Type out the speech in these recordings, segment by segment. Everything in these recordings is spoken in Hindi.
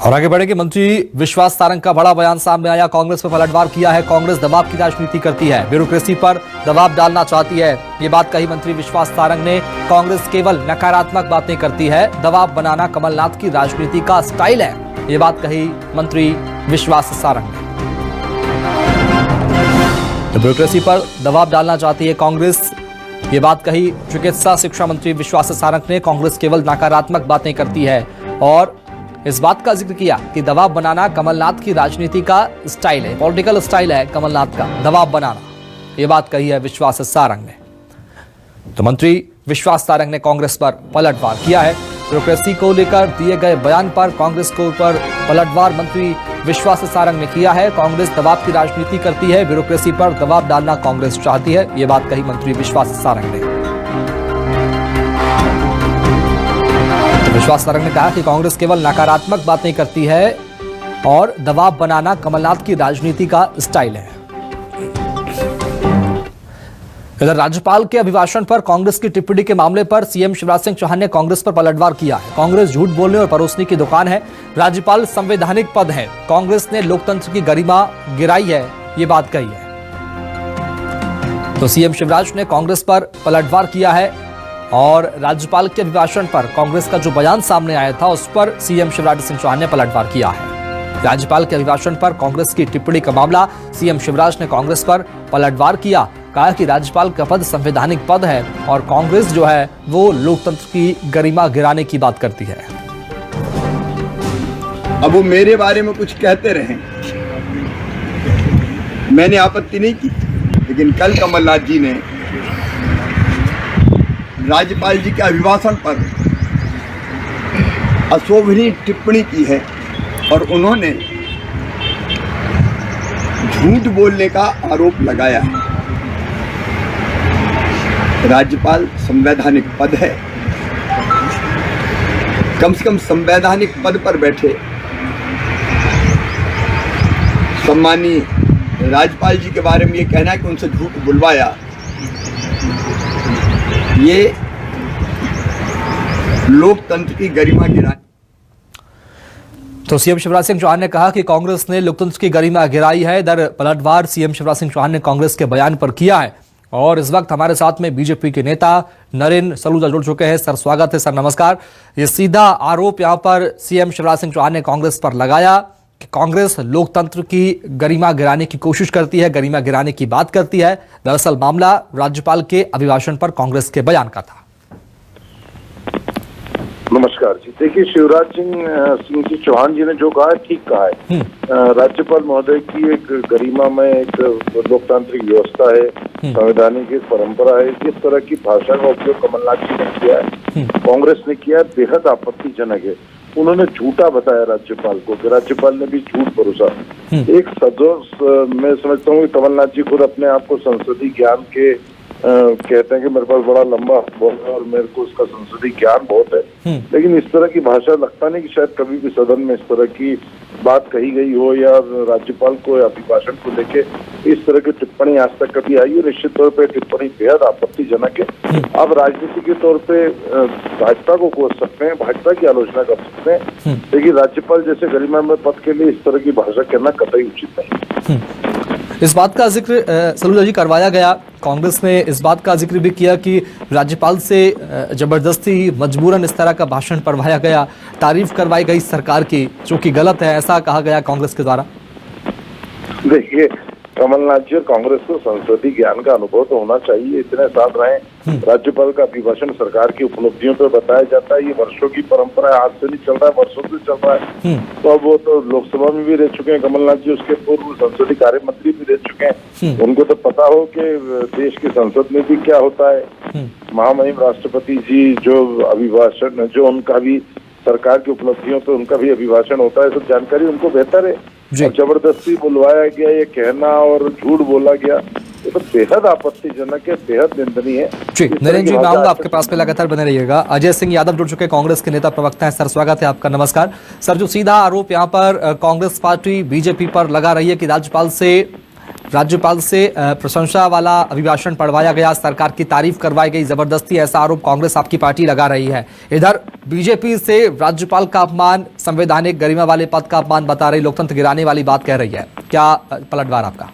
और आगे बढ़ेंगे। मंत्री विश्वास सारंग का बड़ा बयान सामने आया। कांग्रेस पर पलटवार किया है। कांग्रेस दबाव की राजनीति करती है, ब्यूरोक्रेसी पर दबाव डालना चाहती है, ये बात कही मंत्री विश्वास सारंग ने। कांग्रेस केवल नकारात्मक बातें करती है, दबाव बनाना कमलनाथ की राजनीति का स्टाइल है, ये बात कही मंत्री विश्वास सारंग ने। तो ब्यूरोक्रेसी पर दबाव डालना चाहती है कांग्रेस, ये बात कही चिकित्सा शिक्षा मंत्री विश्वास सारंग ने। कांग्रेस केवल नकारात्मक बातें करती है और इस बात का जिक्र किया कि दबाव बनाना कमलनाथ की राजनीति का स्टाइल है, पॉलिटिकल स्टाइल है कमलनाथ का दबाव बनाना, ये बात कही है विश्वास सारंग ने। तो मंत्री विश्वास सारंग ने कांग्रेस पर पलटवार किया है। ब्यूरोक्रेसी को लेकर दिए गए बयान पर कांग्रेस के ऊपर पलटवार मंत्री विश्वास सारंग ने किया है। कांग्रेस दबाव की राजनीति करती है, ब्यूरोक्रेसी पर दबाव डालना कांग्रेस चाहती है, ये बात कही मंत्री विश्वास सारंग ने। विश्वास सारंग ने कहा कि कांग्रेस केवल नकारात्मक बातें करती है और दबाव बनाना कमलनाथ की राजनीति का स्टाइल है। इधर राज्यपाल के अभिभाषण पर कांग्रेस की टिप्पणी के मामले पर सीएम शिवराज सिंह चौहान ने कांग्रेस पर पलटवार किया है। कांग्रेस झूठ बोलने और परोसने की दुकान है, राज्यपाल संवैधानिक पद है, कांग्रेस ने लोकतंत्र की गरिमा गिराई है, ये बात कही है। तो सीएम शिवराज ने कांग्रेस पर पलटवार किया है और राज्यपाल के अभिभाषण पर कांग्रेस का जो बयान सामने आया था उस पर सीएम शिवराज सिंह चौहान ने पलटवार किया है। राज्यपाल के अभिभाषण पर कांग्रेस की टिप्पणी का मामला, सीएम शिवराज ने कांग्रेस पर पलटवार किया, कहा कि राज्यपाल का पद संवैधानिक पद है और कांग्रेस जो है वो लोकतंत्र की गरिमा गिराने की बात करती है। अब वो मेरे बारे में कुछ कहते रहे, मैंने आपत्ति नहीं की, लेकिन कल कमलनाथ जी ने राज्यपाल जी के अभिभाषण पर अशोभनीय टिप्पणी की है और उन्होंने झूठ बोलने का आरोप लगाया है। राज्यपाल संवैधानिक पद है, कम से कम संवैधानिक पद पर बैठे सम्मानीय राज्यपाल जी के बारे में ये कहना है कि उनसे झूठ बुलवाया, ये लोकतंत्र की गरिमा गिराई। तो सीएम शिवराज सिंह चौहान ने कहा कि कांग्रेस ने लोकतंत्र की गरिमा गिराई है। इधर पलटवार सीएम शिवराज सिंह चौहान ने कांग्रेस के बयान पर किया है और इस वक्त हमारे साथ में बीजेपी के नेता नरेंद्र सलूजा जुड़ चुके हैं। सर स्वागत है। सर नमस्कार। ये सीधा आरोप यहां पर सीएम शिवराज सिंह चौहान ने कांग्रेस पर लगाया कि कांग्रेस लोकतंत्र की गरिमा गिराने की कोशिश करती है, गरिमा गिराने की बात करती है। दरअसल मामला राज्यपाल के अभिभाषण पर कांग्रेस के बयान का था। नमस्कार जी। देखिए, शिवराज सिंह जी चौहान जी ने जो कहा है ठीक कहा है। राज्यपाल महोदय की एक गरिमा में एक लोकतांत्रिक व्यवस्था है, संवैधानिक एक परंपरा है। जिस तरह की भाषा का उपयोग कमलनाथ जी ने किया है, कांग्रेस ने किया, बेहद आपत्तिजनक है। उन्होंने झूठा बताया राज्यपाल को कि राज्यपाल ने भी झूठ परोसा। एक मैं समझता हूँ कि कमलनाथ जी खुद अपने आप को संसदीय ज्ञान के कहते हैं कि मेरे पास बड़ा लंबा बहुत है और मेरे को उसका संसदीय ज्ञान बहुत है, लेकिन इस तरह की भाषा लगता नहीं कि शायद कभी भी सदन में इस तरह की बात कही गई हो या राज्यपाल को अभिभाषण को लेके इस तरह की टिप्पणी आज तक कभी आई है। निश्चित तौर पे टिप्पणी बेहद आपत्तिजनक है। आप राजनीति के तौर पे भाजपा को कोस सकते हैं, भाजपा की आलोचना कर सकते हैं, लेकिन राज्यपाल जैसे गरिमामय पद के लिए इस तरह की भाषा कहना कतई उचित नहीं। इस बात का जिक्र सलूजा जी करवाया गया। कांग्रेस ने इस बात का जिक्र भी किया कि राज्यपाल से जबरदस्ती मजबूरन इस तरह का भाषण पढ़वाया गया, तारीफ करवाई गई सरकार की, जो कि गलत है, ऐसा कहा गया कांग्रेस के द्वारा। देखिए, कमलनाथ जी और कांग्रेस को संसदीय ज्ञान का अनुभव तो होना चाहिए। इतने साल रहे, राज्यपाल का अभिभाषण सरकार की उपलब्धियों पर बताया जाता है। ये वर्षों की परंपरा है, आज से नहीं चल रहा है, वर्षों से चल रहा है। तो अब वो तो लोकसभा में भी रह चुके हैं कमलनाथ जी, उसके पूर्व संसदीय कार्य मंत्री भी रह चुके हैं। उनको तो पता हो कि देश की संसद में भी क्या होता है। महामहिम राष्ट्रपति जी जो अभिभाषण, जो उनका भी सरकार की उपलब्धियों पर उनका भी अभिभाषण होता है, सब जानकारी उनको बेहतर है। जबरदस्ती बुलवाया गया, ये कहना और झूठ बोला गया, ये तो बेहद आपत्तिजनक है, बेहद निंदनीय है। जी नरेंद्र जी, मैं आऊंगा आपके पास पे, लगातार बने रहिएगा। अजय सिंह यादव जुड़ चुके कांग्रेस के नेता प्रवक्ता हैं। सर स्वागत है आपका। नमस्कार सर। जो सीधा आरोप यहाँ पर कांग्रेस पार्टी बीजेपी पर लगा रही है कि राज्यपाल से राज्यपाल से प्रशंसा वाला अभिभाषण पढ़वाया गया, सरकार की तारीफ करवाई गई जबरदस्ती, ऐसा आरोप कांग्रेस आपकी पार्टी लगा रही है। इधर बीजेपी से राज्यपाल का अपमान, संवैधानिक गरिमा वाले पद का अपमान बता रही, लोकतंत्र गिराने वाली बात कह रही है। क्या पलटवार आपका?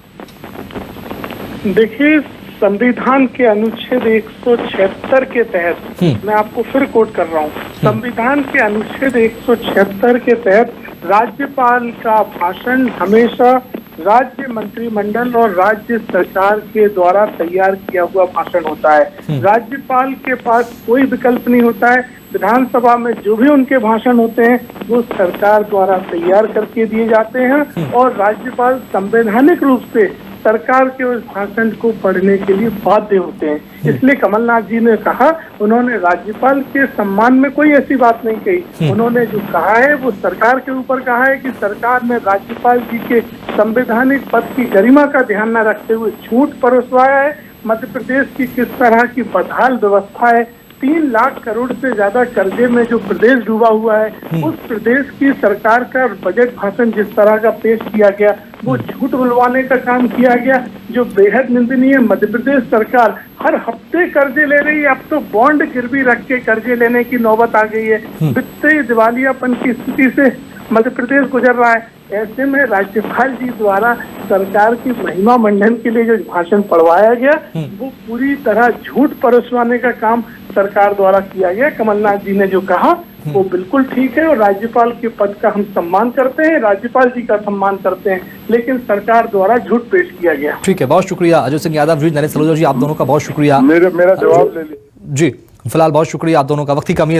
देखिए, संविधान के अनुच्छेद 176 के तहत, मैं आपको फिर कोट कर रहा हूँ, संविधान के अनुच्छेद 176 के तहत राज्यपाल का भाषण हमेशा राज्य मंत्रिमंडल और राज्य सरकार के द्वारा तैयार किया हुआ भाषण होता है। राज्यपाल के पास कोई विकल्प नहीं होता है। विधानसभा में जो भी उनके भाषण होते हैं वो सरकार द्वारा तैयार करके दिए जाते हैं और राज्यपाल संवैधानिक रूप से सरकार के उस भाषण को पढ़ने के लिए बाध्य होते हैं। इसलिए कमलनाथ जी ने कहा, उन्होंने राज्यपाल के सम्मान में कोई ऐसी बात नहीं कही। उन्होंने जो कहा है वो सरकार के ऊपर कहा है कि सरकार ने राज्यपाल जी के संवैधानिक पद की गरिमा का ध्यान न रखते हुए झूठ परोसवाया है। मध्य प्रदेश की किस तरह की बदहाल व्यवस्था है, 3 लाख करोड़ से ज्यादा कर्जे में जो प्रदेश डूबा हुआ है, उस प्रदेश की सरकार का बजट भाषण जिस तरह का पेश किया गया वो झूठ बुलवाने का काम किया गया, जो बेहद निंदनीय है। मध्य प्रदेश सरकार हर हफ्ते कर्जे ले रही है, अब तो बॉन्ड गिरवी रख के कर्जे लेने की नौबत आ गई है। वित्तीय दिवालियापन की स्थिति से मध्य प्रदेश गुजर रहा है। ऐसे में राज्यपाल जी द्वारा सरकार की महिमा मंडन के लिए जो भाषण पढ़वाया गया वो पूरी तरह झूठ परोसवाने का काम सरकार द्वारा किया गया। कमलनाथ जी ने जो कहा वो बिल्कुल ठीक है और राज्यपाल के पद का हम सम्मान करते हैं, राज्यपाल जी का सम्मान करते हैं, लेकिन सरकार द्वारा झूठ पेश किया गया। ठीक है, बहुत शुक्रिया अजय सिंह यादव जी, नरेंद्र सलूजा जी, आप दोनों का बहुत शुक्रिया। मेरा जवाब ले लीजिए जी, फिलहाल बहुत शुक्रिया आप दोनों का, वक्त की कमी है।